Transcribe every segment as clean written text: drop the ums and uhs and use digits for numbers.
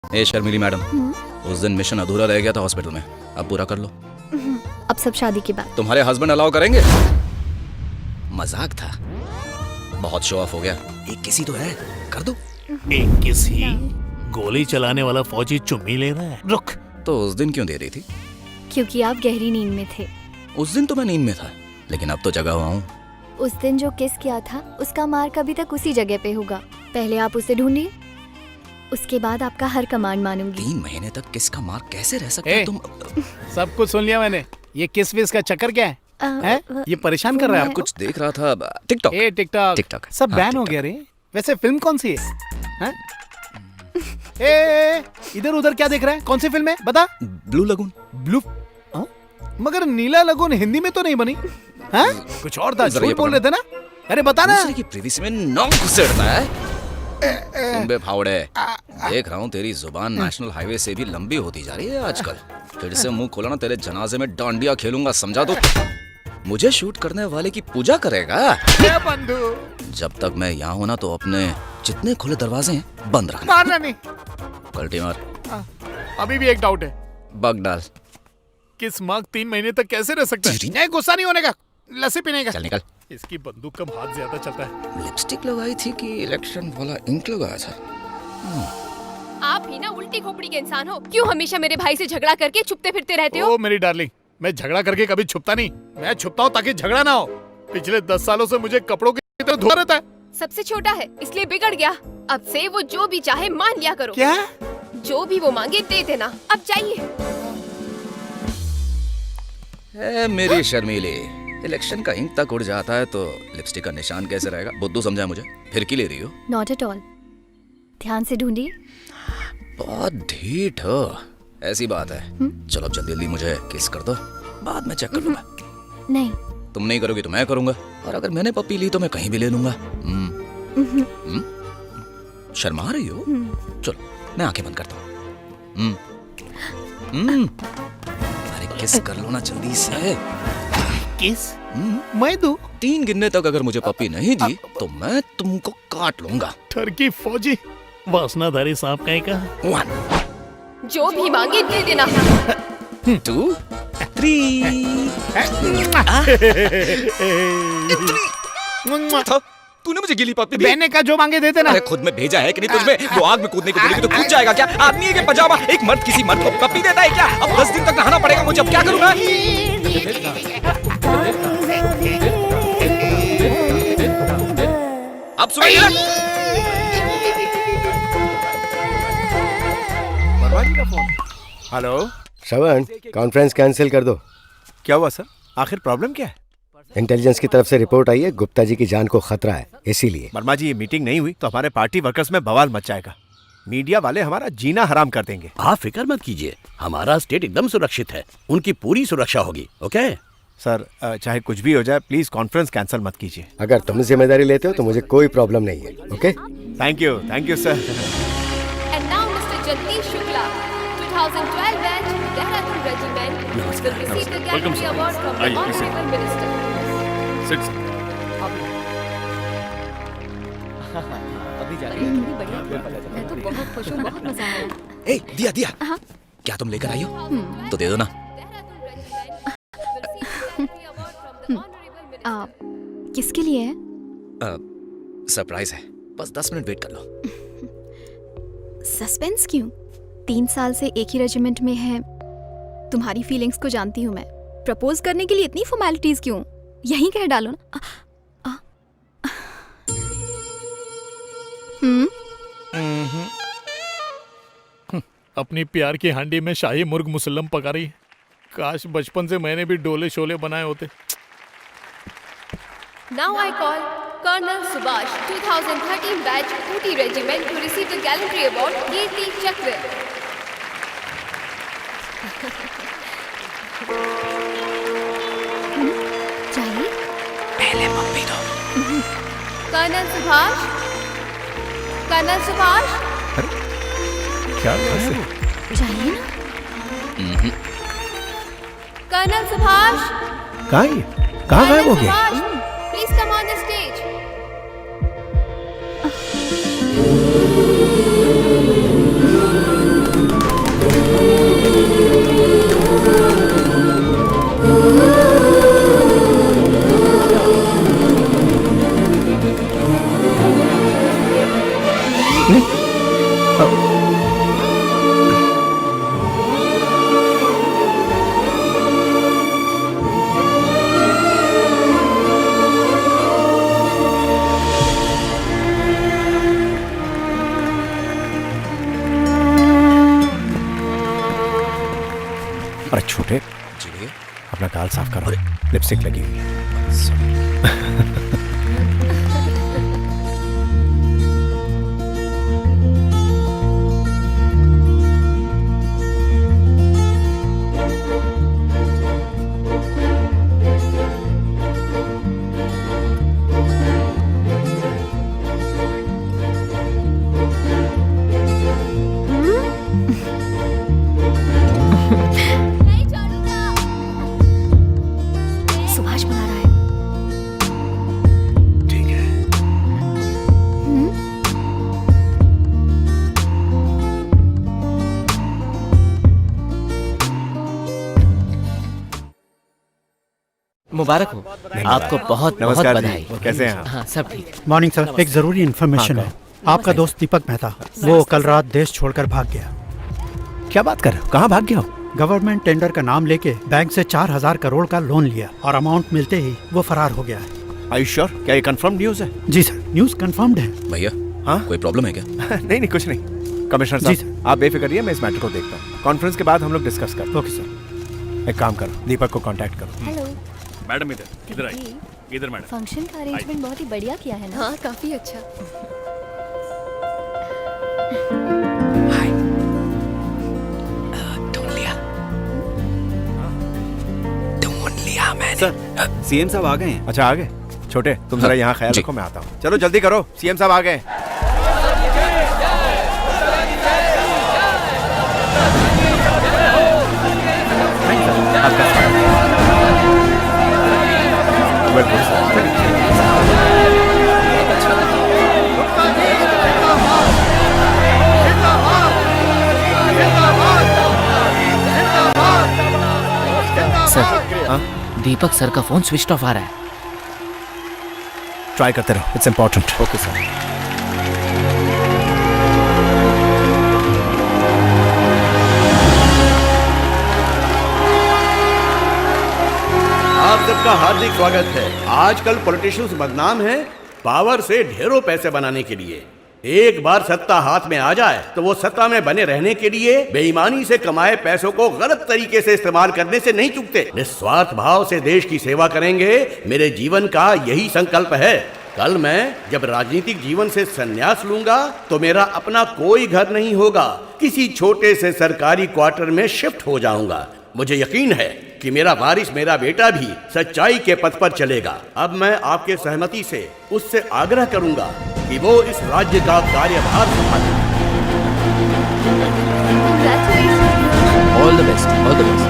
ए शर्मिली madam, उस दिन mission अधूरा रह गया था हॉस्पिटल में, अब पूरा कर लो। अब सब शादी के बाद। तुम्हारे हस्बैंड अलाउ करेंगे? मजाक था, बहुत शो ऑफ हो गया। एक किसी तो है, कर दो। एक किसी? गोली चलाने वाला फौजी चुम्मी ले रहा है। रुक। तो उस दिन क्यों दे रही थी? क्योंकि आप गहरी नींद में थे। उस दिन तो मैं नींद में था, लेकिन अब तो जगा हुआ हूँ। उस दिन जो किस किया था उसका मार्क अभी तक उसी जगह पे होगा। पहले आप उसे ढूंढिए, उसके बाद आपका हर कमांड मानूंगी। 3 महीने तक किस का मार्क कैसे रह सकता है तुम? सब कुछ सुन लिया मैंने। ये किस विस का चक्कर क्या है? ये परेशान कर रहा है आपको? कुछ देख रहा था टिकटॉक। टिकटॉक सब बैन हो गया रे। वैसे फिल्म कौन सी है? इधर उधर क्या देख रहा है? कौन सी फिल्म है बता? Blue lagoon. ब्लू? मगर नीला लगून हिंदी में तो नहीं बनी। कुछ और था, झूठ बोल रहे थे ना। अरे बता ना। दूसरे की प्रिवेसी में नाक घुसेड़ता है। तुम बे फावड़े, देख रहा हूँ तेरी जुबान नेशनल हाईवे से भी लंबी होती जा रही है आजकल। फिर से मुंह खोला ना, तेरे जनाजे में डांडिया खेलूंगा, समझा दो। मुझे शूट करने वाले की पूजा करेगा? बंधु, जब तक मैं यहाँ हूँ ना, तो अपने जितने खुले दरवाजे हैं बंद रखना। मारना नहीं। पलटी मार। अभी भी एक डाउट है। बग डाल। किस मार्क 3 महीने तक कैसे रह सकता है? नहीं, गुस्सा नहीं होने का, लस्सी पीने का। चल निकल। इसकी बंदूक का हाथ ज्यादा चलता है। लिपस्टिक लगाई थी कि इलेक्शन वाला इंक लगाया था? आप ही ना उल्टी खोपड़ी के इंसान हो। क्यों हमेशा मेरे भाई से झगड़ा करके छुपते फिरते रहते हो? ओ मेरी डार्लिंग, मैं झगड़ा करके कभी छुपता नहीं। मैं छुपता हूँ ताकि झगड़ा ना हो। पिछले 10 सालों से मुझे कपड़ों की तरह धोया रहता है। सबसे छोटा है इसलिए बिगड़ गया। अब से वो जो भी चाहे मान लिया करो। क्या? जो भी वो मांगे दे देना। अब जाइए। मेरी शर्मीली, इलेक्शन का इंक तक उड़ जाता है तो लिपस्टिक का निशान कैसे रहेगा? बुद्धू समझा मुझे? फिर की ले रही हो? Not at all. ध्यान से ढूंढिए। बहुत ढीठ हो। ऐसी बात है। चलो अब जल्दी जल्दी मुझे किस कर दो, बाद में चेक कर लूंगा। नहीं। तुम नहीं करोगी तो मैं करूंगा, और अगर मैंने पप्पी ली तो मैं कहीं भी ले लूंगा। शर्मा रही हो? चलो मैं आंखें बंद करता हूँ। अरे किस कर लो ना जल्दी से। किस? मैं दूं? 3 गिनने तक अगर मुझे पप्पी नहीं दी तो मैं तुमको काट लूंगा। ठरकी फौजी, वासनाधारी सांप कहीं का। 1 जो भी मांगे दे देना। 2 3 था, तूने मुझे गिली पप्पी दी। बहने का जो मांगे देते ना। अरे खुद में भेजा है कि नहीं तुझमें? वो आग में कूदने को बोलेगी तो कूद जाएगा क्या? आदमी है कि पजामा? एक मर्द किसी मर्द को पप्पी देता है क्या? अब 10 दिन तक नहाना पड़ेगा मुझे, अब क्या करूंगा? अब सुनिए। हेलो श्रवण, कॉन्फ्रेंस कैंसिल कर दो। क्या हुआ सर? आखिर प्रॉब्लम क्या है? इंटेलिजेंस की तरफ से रिपोर्ट आई है, गुप्ता जी की जान को खतरा है, इसीलिए। वर्मा जी, ये मीटिंग नहीं हुई तो हमारे पार्टी वर्कर्स में बवाल मच जाएगा। मीडिया वाले हमारा जीना हराम कर देंगे। आप फिक्र मत कीजिए, हमारा स्टेट एकदम सुरक्षित है, उनकी पूरी सुरक्षा होगी। ओके सर, चाहे कुछ भी हो जाए, प्लीज कॉन्फ्रेंस कैंसिल मत कीजिए। अगर तुम जिम्मेदारी लेते हो तो मुझे कोई प्रॉब्लम नहीं है। Okay, thank you sir. And now Mr. Jagdish Shukla, 2012 batch, Dehradun Regiment, will receive the Gallantry Award from the Honorable Minister. मैं तो बहुत खुश हूँ, बहुत मजा आया। ए, दिया दिया। क्या तुम लेकर आई हो? तो दे दो ना। किसके लिए है? सरप्राइज है, बस 10 मिनट वेट कर लो। सस्पेंस क्यों? 3 साल से एक ही रेजिमेंट में है, तुम्हारी फीलिंग्स को जानती हूँ मैं। प्रपोज करने के लिए इतनी फॉर्मेलिटीज क्यों? यहीं कह डालो ना। अपनी प्यार की हांडी में शाही मुर्ग मुसल्लम पका रही है। काश बचपन से मैंने भी डोले शोले बनाए होते। Now I call Colonel Subhash, 2013 batch, Ooty Regiment, to receive the Gallantry Award, Kirti Chakra. चाहिए? पहले पप्पी दो। Colonel Subhash, Colonel Subhash. क्या चाहिए ना? Colonel Subhash. कहाँ गायब हो गया? Please come on the stage. अरे छोटे, जी भैया। अपना गाल साफ करो, लिपस्टिक लगी हुई है। नहीं छोड़ूंगा। सुभाष बुला रहा है। ठीक है। मुबारक हो। आपको बहुत बहुत नमस्कार जी, बधाई। कैसे हैं आप? हाँ, सब ठीक। मॉर्निंग सर, एक जरूरी इन्फॉर्मेशन है। आपका दोस्त दीपक मेहता, वो कल रात देश छोड़कर भाग गया। क्या बात कर रहे हो? कहाँ भाग गया हो? गवर्नमेंट टेंडर का नाम लेके बैंक से 4,000 करोड़ का लोन लिया और अमाउंट मिलते ही वो फरार हो गया है। Are you sure? क्या ये कंफर्म न्यूज़ है? जी सर, न्यूज़ कंफर्म्ड है। भैया, हाँ? कोई प्रॉब्लम है क्या? नहीं कुछ नहीं। कमिश्नर जी, साहब, आप बेफिक्र रहिए, मैं इस मैटर को देखता हूँ। कॉन्फ्रेंस के बाद हम लोग डिस्कस करते हैं। Okay sir. एक काम करो, दीपक को कांटेक्ट करो। हेलो। मैडम इधर आइए। इधर मैडम। फंक्शन का अरेंजमेंट बहुत ही बढ़िया किया है ना? हाँ, काफी अच्छा। सर, सीएम साहब आ गए हैं। अच्छा, आ गए। छोटे, तुम जरा यहाँ ख्याल जी। रखो, मैं आता हूँ। चलो जल्दी करो, सीएम साहब आ गए। Welcome sir. सर, हाँ? दीपक सर का फोन स्विच ऑफ आ रहा है। ट्राई करते रहो, इट्स इम्पोर्टेंट। Okay sir. आप सबका हार्दिक स्वागत है। आजकल पॉलिटिशियंस बदनाम हैं पावर से ढेरों पैसे बनाने के लिए। एक बार सत्ता हाथ में आ जाए तो वो सत्ता में बने रहने के लिए बेईमानी से कमाए पैसों को गलत तरीके से इस्तेमाल करने से नहीं चूकते। निस्वार्थ भाव से देश की सेवा करेंगे, मेरे जीवन का यही संकल्प है। कल मैं जब राजनीतिक जीवन से संन्यास लूंगा तो मेरा अपना कोई घर नहीं होगा, किसी छोटे से सरकारी क्वार्टर में शिफ्ट हो जाऊंगा। मुझे यकीन है कि मेरा वारिस, मेरा बेटा भी सच्चाई के पथ पर चलेगा। अब मैं आपके सहमति से उससे आग्रह करूंगा कि वो इस राज्य का कार्यभार संभाले। Congratulations. All the best, all the best.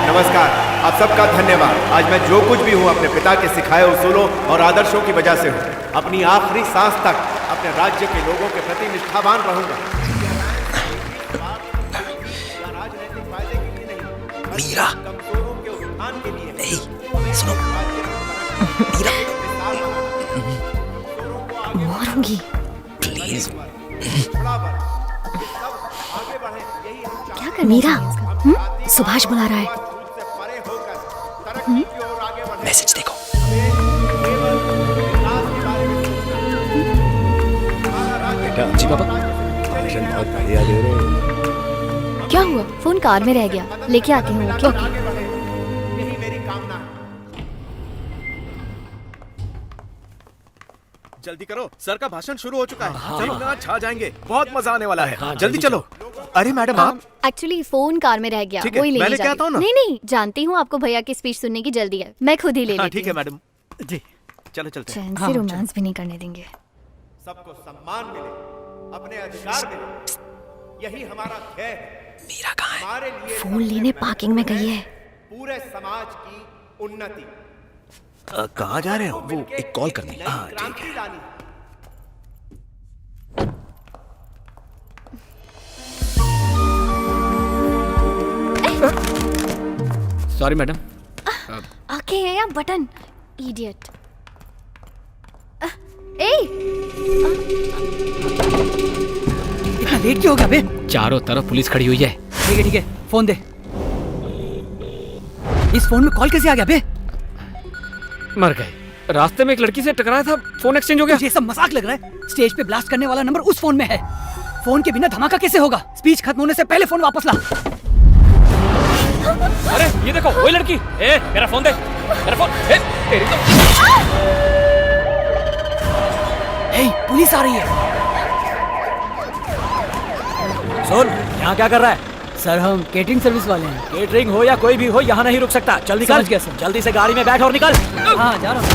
नमस्कार, आप सबका धन्यवाद। आज मैं जो कुछ भी हूँ अपने पिता के सिखाए उसूलों और आदर्शों की वजह से हूँ। अपनी आखिरी सांस तक अपने राज्य के लोगों के प्रति निष्ठावान रहूंगा। मीरा, कमजोरों के उत्थान के लिए नहीं, सुनो। मीरा, मारूंगी। प्लीज। क्या कर मीरा? सुभाष बुला रहा है। मैसेज देखो। जी पापा। भाषण बहुत बढ़िया दे रहे हो। क्या हुआ? फोन कार में रह गया, लेके आती हूँ। ओके। यही मेरी कामना है। जल्दी करो, सर का भाषण शुरू हो चुका है। चलो ना, छा जाएंगे, बहुत मजा आने वाला है। जल्दी चलो। अरे मैडम, आप एक्चुअली फोन कार में रह गया, ठीक है, वही मैं लेने लेके जा आता हूँ ना। नहीं नहीं, जानती हूँ आपको भैया की स्पीच सुनने की जल्दी है, मैं खुद ही ले लेती ठीक है हूँ। मैडम जी, चलो चलते हैं। चैन से रोमांस भी नहीं करने देंगे। सबको सम्मान मिले, अपने अधिकार मिले, यही हमारा ध्येय है। मीरा कहाँ है? हमारे लिए फोन लेने पार्किंग में गई है। पूरे समाज की उन्नति। कहाँ जा रहे हो? वो एक कॉल करनी है। हाँ, क्रांति लानी है। Sorry madam. आके है या बटन? इडियट। ए इतना लेट क्यों हो गया बे? चारों तरफ पुलिस खड़ी हुई है। ठीक है, फोन दे। इस फोन में कॉल कैसे आ गया बे? मर गए। रास्ते में एक लड़की से टकराया था, फोन एक्सचेंज हो गया। ये सब मजाक लग रहा है? स्टेज पे ब्लास्ट करने वाला नंबर उस फोन में है। फोन के बिना धमाका कैसे होगा? स्पीच खत्म होने से पहले फोन वापस ला। अरे ये देखो वही लड़की। ए मेरा फोन दे, मेरा फोन। ए तेरी तो। ए पुलिस आ रही है। सुन, यहाँ क्या कर रहा है? सर हम केटरिंग सर्विस वाले हैं। केटरिंग हो या कोई भी हो, यहाँ नहीं रुक सकता। चल निकल। समझ गया सर। जल्दी से गाड़ी में बैठ और निकल। हाँ जा रहा हूँ।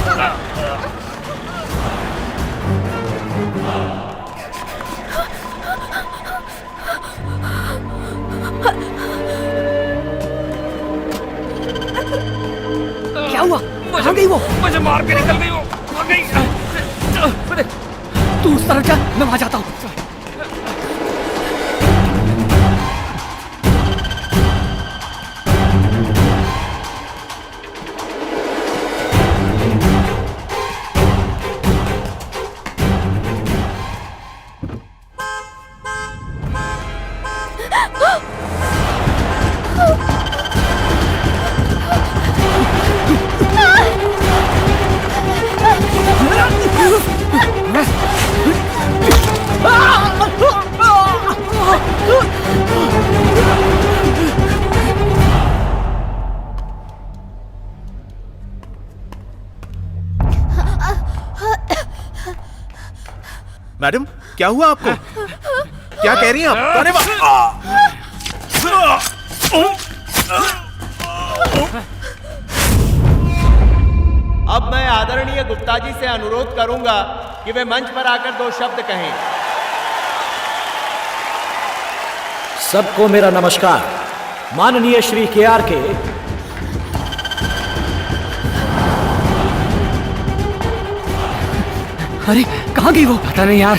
क्या हुआ? कहाँ गई वो? मुझे मार के निकल गई वो। भाग गई। तू उस तरफ जा, मैं वहां जाता हूँ। मैडम क्या हुआ आपको? क्या कह रही हैं आप? अरे अब मैं आदरणीय गुप्ता जी से अनुरोध करूंगा कि वे मंच पर आकर 2 शब्द कहें। सबको मेरा नमस्कार। माननीय श्री KR के अरे कहाँ गई वो? पता नहीं यार।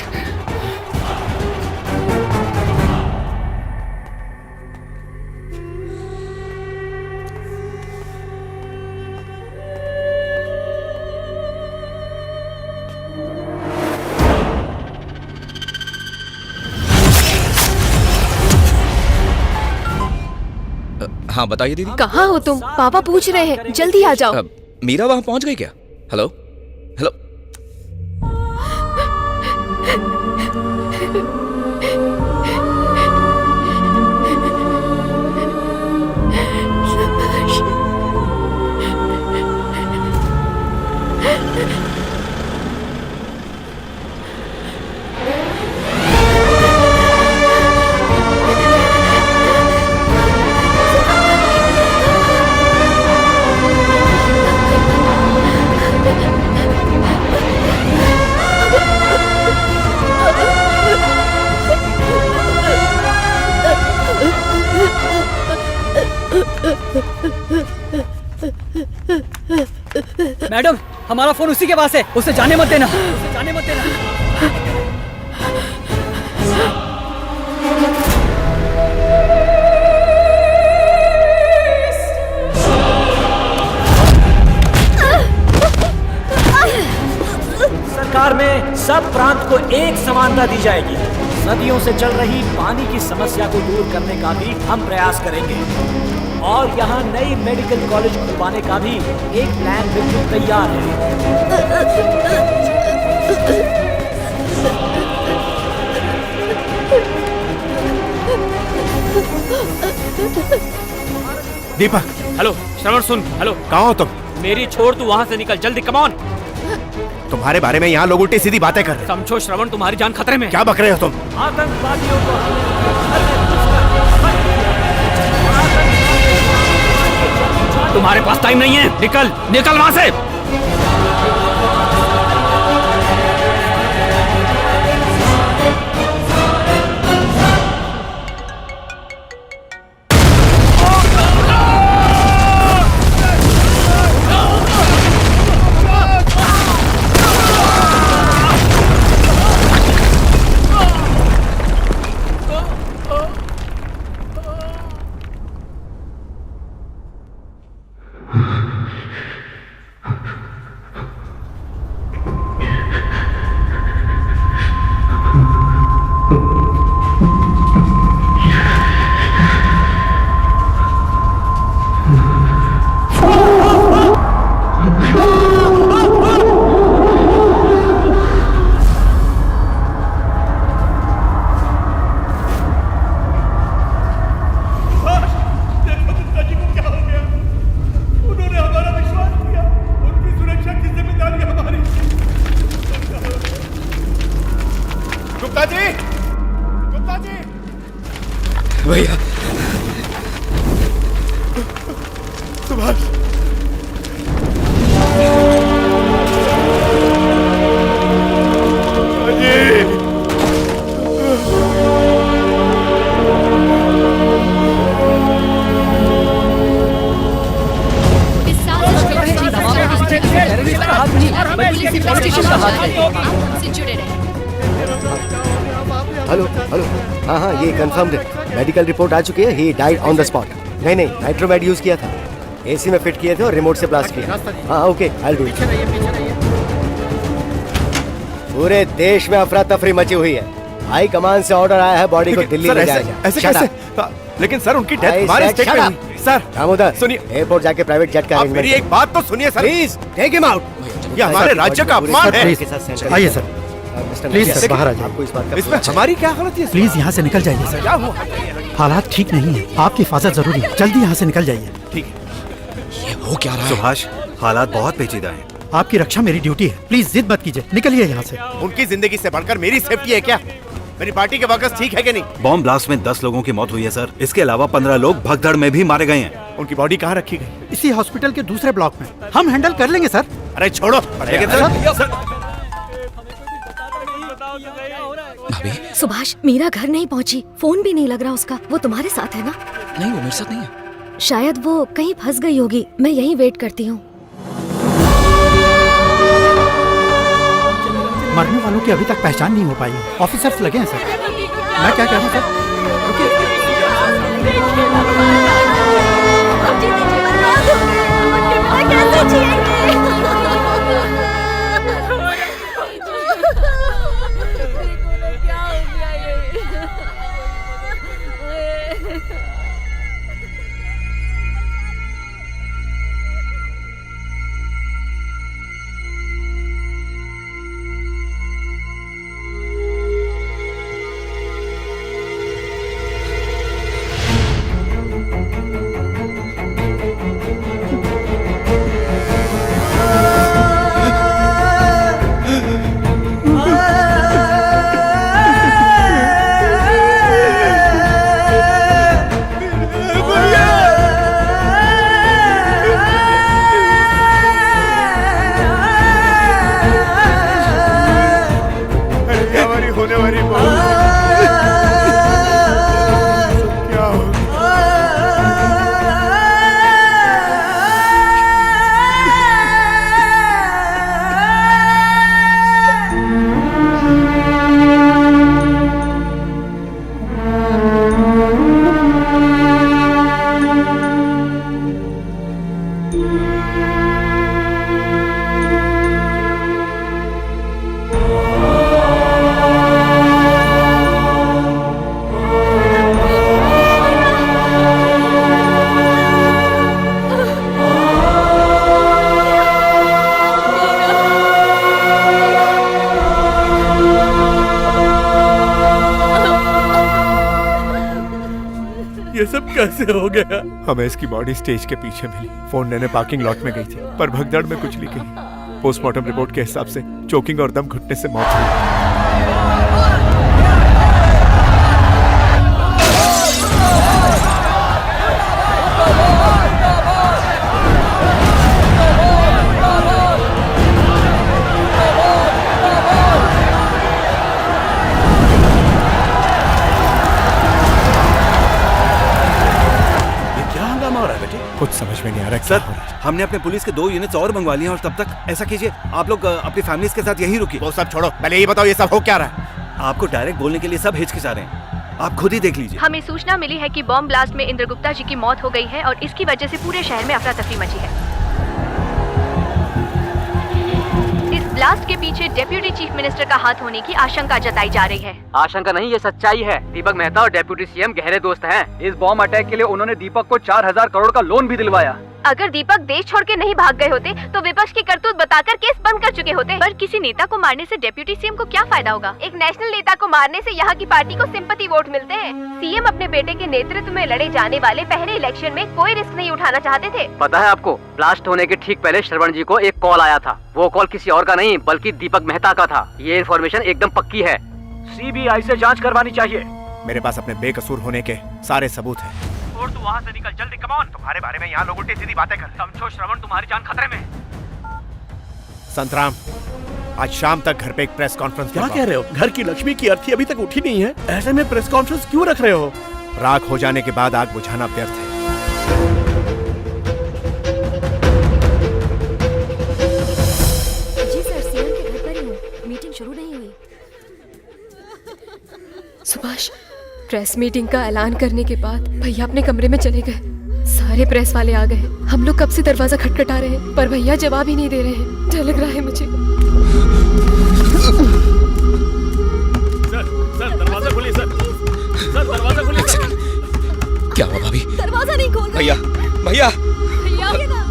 हाँ बताइए दीदी। कहाँ हो तुम? पापा पूछ रहे हैं, जल्दी आ जाओ। मीरा वहां पहुंच गई क्या? Hello hello. मैडम हमारा फोन उसी के पास है, उसे जाने मत देना। उसे जाने मत देना। सरकार में सब प्रांत को एक समानता दी जाएगी। सदियों से चल रही पानी की समस्या को दूर करने का भी हम प्रयास करेंगे और यहाँ नई मेडिकल कॉलेज खुलवाने का भी एक प्लान बिल्कुल तैयार है। दीपक। हेलो श्रवण सुन। हेलो कहाँ हो तुम? मेरी छोड़, तू वहां से निकल जल्दी। Come on. तुम्हारे बारे में यहाँ लोग उल्टी सीधी बातें कर रहे हैं। समझो श्रवण, तुम्हारी जान खतरे में। क्या बक रहे हो तुम? आतंकवादियों को तुम्हारे पास टाइम नहीं है। निकल निकल वहां से। जी, गुप्ता जी। भैया सुभाष, हेलो हेलो, हाँ हाँ ये कंफर्म्ड है, मेडिकल रिपोर्ट आ चुकी है, he died on the spot. नहीं नहीं, नाइट्रोमेड यूज किया था, एसी में फिट किए थे और रिमोट से ब्लास्ट किया। हाँ okay, I will do it. पूरे देश में अफरा तफरी मची हुई है, हाई कमान से ऑर्डर आया है बॉडी को दिल्ली ले जाया जाए। ऐसे कैसे? लेकिन सर उनकी डेथ हमारे स्टेट में हुई। सर दामोदर, सुनिए, एयरपोर्ट जाके प्राइवेट जेट का मेरी एक बात तो सुनिए sir, please take him out. ये हमारे राज्य का अपमान है। आइए सर, प्लीज सर बाहर आ जाइए। आपको इस बात का इसमें हमारी क्या गलती है? प्लीज यहाँ से निकल जाइए सर, क्या हुआ? हालात ठीक नहीं है, आपकी हिफाजत जरूरी है, जल्दी यहाँ से निकल जाइए। ठीक है। ये हो क्या रहा है? सुभाष, हालात बहुत पेचीदा हैं। आपकी रक्षा मेरी ड्यूटी है, प्लीज जिद मत कीजिए, निकलिए यहाँ से। उनकी जिंदगी से बढ़कर मेरी सेफ्टी है क्या? मेरी पार्टी के वर्कर्स ठीक है कि नहीं? बॉम्ब ब्लास्ट में 10 लोगों की मौत हुई है सर, इसके अलावा 15 लोग भगदड़ में भी मारे गए हैं। उनकी बॉडी कहाँ रखी गई? इसी हॉस्पिटल के दूसरे ब्लॉक में, हम हैंडल कर लेंगे सर। अरे छोड़ो। लेकिन सर, भाभी सुभाष, मीरा घर नहीं पहुंची, फोन भी नहीं लग रहा उसका। वो तुम्हारे साथ है ना? नहीं, वो मेरे साथ नहीं है। शायद वो कहीं फंस गई होगी, मैं यहीं वेट करती हूँ। मरने वालों की अभी तक पहचान नहीं हो पाई है, ऑफिसर्स लगे हैं सर। मैं क्या कह रहा हूँ सर, ये सब कैसे हो गया? हमें इसकी बॉडी स्टेज के पीछे मिली, फोन लेने पार्किंग लॉट में गई थी, पर भगदड़ में कुछ लिखी। पोस्टमार्टम रिपोर्ट के हिसाब से चोकिंग और दम घुटने से मौत हुई। कुछ समझ में नहीं आ रहा सर। हमने अपने पुलिस के 2 यूनिट्स और मंगवा लिए हैं और तब तक ऐसा कीजिए, आप लोग अपनी फैमिलीज के साथ यहीं रुकिए। वो सब छोड़ो, पहले ये बताओ ये सब हो क्या रहा है? आपको डायरेक्ट बोलने के लिए सब हिचकिचा रहे हैं, आप खुद ही देख लीजिए। हमें सूचना मिली है कि बॉम्ब ब्लास्ट में इंद्र गुप्ता जी की मौत हो गई है और इसकी वजह से पूरे शहर में अफरा तफरी मची है। इस ब्लास्ट के पीछे डेप्यूटी चीफ मिनिस्टर का हाथ होने की आशंका जताई जा रही है। आशंका नहीं, ये सच्चाई है। दीपक मेहता और डेप्यूटी सीएम गहरे दोस्त हैं। इस बॉम्ब अटैक के लिए उन्होंने दीपक को 4000 करोड़ का लोन भी दिलवाया। अगर दीपक देश छोड़ के नहीं भाग गए होते तो विपक्ष की करतूत बताकर केस बंद कर चुके होते। पर किसी नेता को मारने से डेप्यूटी सीएम को क्या फायदा होगा? एक नेशनल नेता को मारने से यहाँ की पार्टी को सिंपैथी वोट मिलते हैं। सीएम अपने बेटे के नेतृत्व में लड़े जाने वाले पहले इलेक्शन में कोई रिस्क नहीं उठाना चाहते थे। पता है आपको, ब्लास्ट होने के ठीक पहले श्रवण जी को एक कॉल आया था। वो कॉल किसी और का नहीं बल्कि दीपक मेहता का था। ये इन्फॉर्मेशन एकदम पक्की है। सीबीआई से जांच करवानी चाहिए। मेरे पास अपने बेकसूर होने के सारे सबूत हैं। और तू वहाँ से निकल जल्दी, कम ऑन। तुम्हारे बारे में यहाँ लोग उल्टी सीधी बातें कर। समझो श्रवण, तुम्हारी जान खतरे में। संतराम, आज शाम तक घर पे एक प्रेस कॉन्फ्रेंस क्या कह रहे हो? घर की लक्ष्मी की अर्थी अभी तक उठी नहीं है, ऐसे में प्रेस कॉन्फ्रेंस क्यों रख रहे हो? राख हो जाने के बाद आग बुझाना व्यर्थ है। जी सर, सीएम के घर पर ही हूँ। मीटिंग शुरू नहीं हुई। सुभाष, प्रेस मीटिंग का ऐलान करने के बाद भैया अपने कमरे में चले गए। सारे प्रेस वाले आ गए हैं। हम लोग कब से दरवाजा खटखटा रहे हैं, पर भैया जवाब ही नहीं दे रहे हैं। डर लग रहा है मुझे। सर दरवाजा खोलिए सर। सर दरवाजा खोलिए सर। क्या हुआ भाभी? दरवाजा नहीं खोल। भैया भैया भैया ये ना।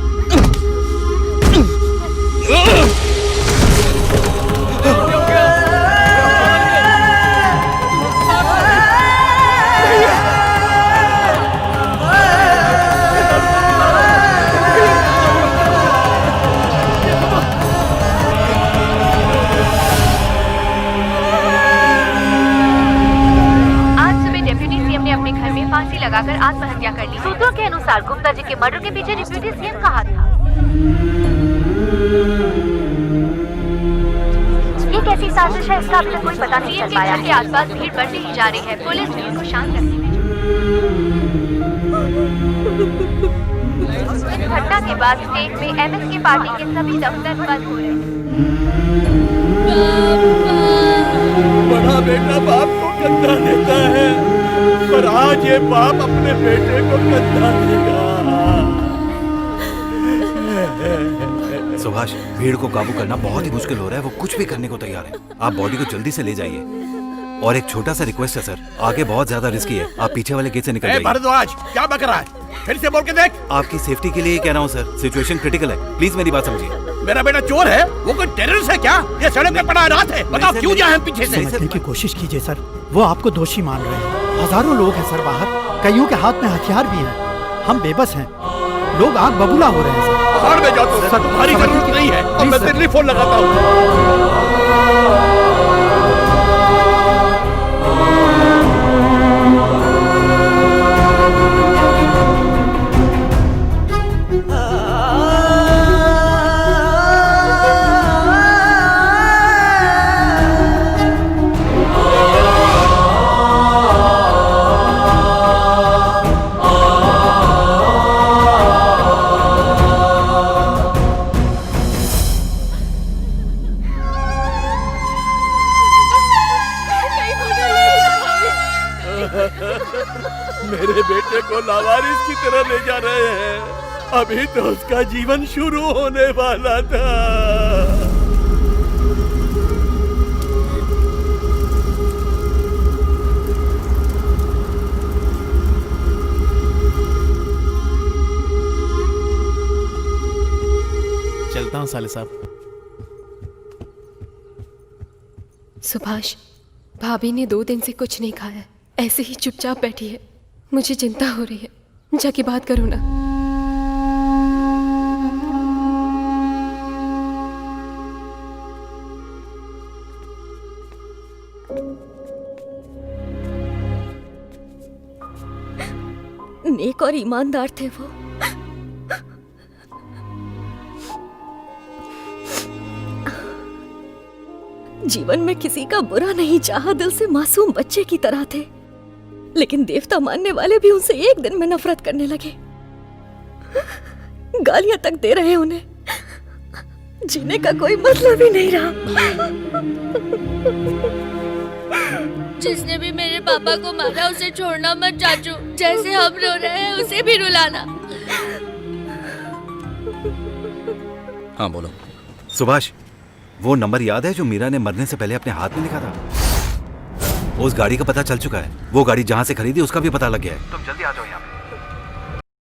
फांसी लगाकर आत्महत्या कर ली। सूत्रों के अनुसार गुप्ता जी के मर्डर के पीछे डिप्टी सीएम का हाथ था। ये कैसी साजिश है, इसका अभी तक कोई पता नहीं चल पाया। के आसपास भीड़ बढ़ती ही जा रही है। पुलिस भीड़ को शांत रखने में जुटी। घटना के बाद स्टेट में एमएसके पार्टी के सभी दफ्तर बंद हो रहे हैं। बड़ा बेटा बाप को कंधा देता है, पर आज ये बाप अपने बेटे को कंधा देगा। सुभाष, भीड़ को काबू करना बहुत ही मुश्किल हो रहा है। वो कुछ भी करने को तैयार है। आप बॉडी को जल्दी से ले जाइए। और एक छोटा सा रिक्वेस्ट है सर, आगे बहुत ज्यादा रिस्की है। आप पीछे वाले गेट से निकल जाइए। भरद्वाज, क्या बक रहा है? फिर से बोल के देख। आपकी सेफ्टी के लिए कह रहा हूँ सर, सिचुएशन क्रिटिकल है। प्लीज मेरी बात समझिए। मेरा बेटा चोर है? वो कोई टेररिस्ट है क्या? ये सड़क पे पड़ा रात है। बताओ क्यों जाए हम पीछे से? समझने की कोशिश कीजिए सर, वो आपको दोषी मान रहे हैं। हजारों लोग हैं सर बाहर, कईयों के हाथ में हथियार भी हैं। हम बेबस हैं, लोग आग बबूला हो रहे हैं सर। बाहर में जाओ तो सर, तुम्हारी जरूरत नहीं है। अब मैं दिल्ली फोन लगाता हूँ। मेरे बेटे को लावारिस की तरह ले जा रहे हैं। अभी तो उसका जीवन शुरू होने वाला था। चलता हूँ साले साहब। सुभाष, भाभी ने 2 दिन से कुछ नहीं खाया, ऐसे ही चुपचाप बैठी है। मुझे चिंता हो रही है, जाके बात करो ना। नेक और ईमानदार थे वो। जीवन में किसी का बुरा नहीं चाहा, दिल से मासूम बच्चे की तरह थे। लेकिन देवता मानने वाले भी उनसे एक दिन में नफरत करने लगे। गालियां तक दे रहे हैं उन्हें। जीने का कोई मतलब ही नहीं रहा। जिसने भी मेरे पापा को मारा उसे छोड़ना मत चाचू। जैसे हम रो रहे हैं उसे भी रुलाना। हाँ बोलो। सुभाष, वो नंबर याद है जो मीरा ने मरने से पहले अपने हाथ में लिखा था? उस गाड़ी का पता चल चुका है। वो गाड़ी जहाँ से खरीदी उसका भी पता लग गया है। तुम जल्दी आ जाओ यहाँ पे।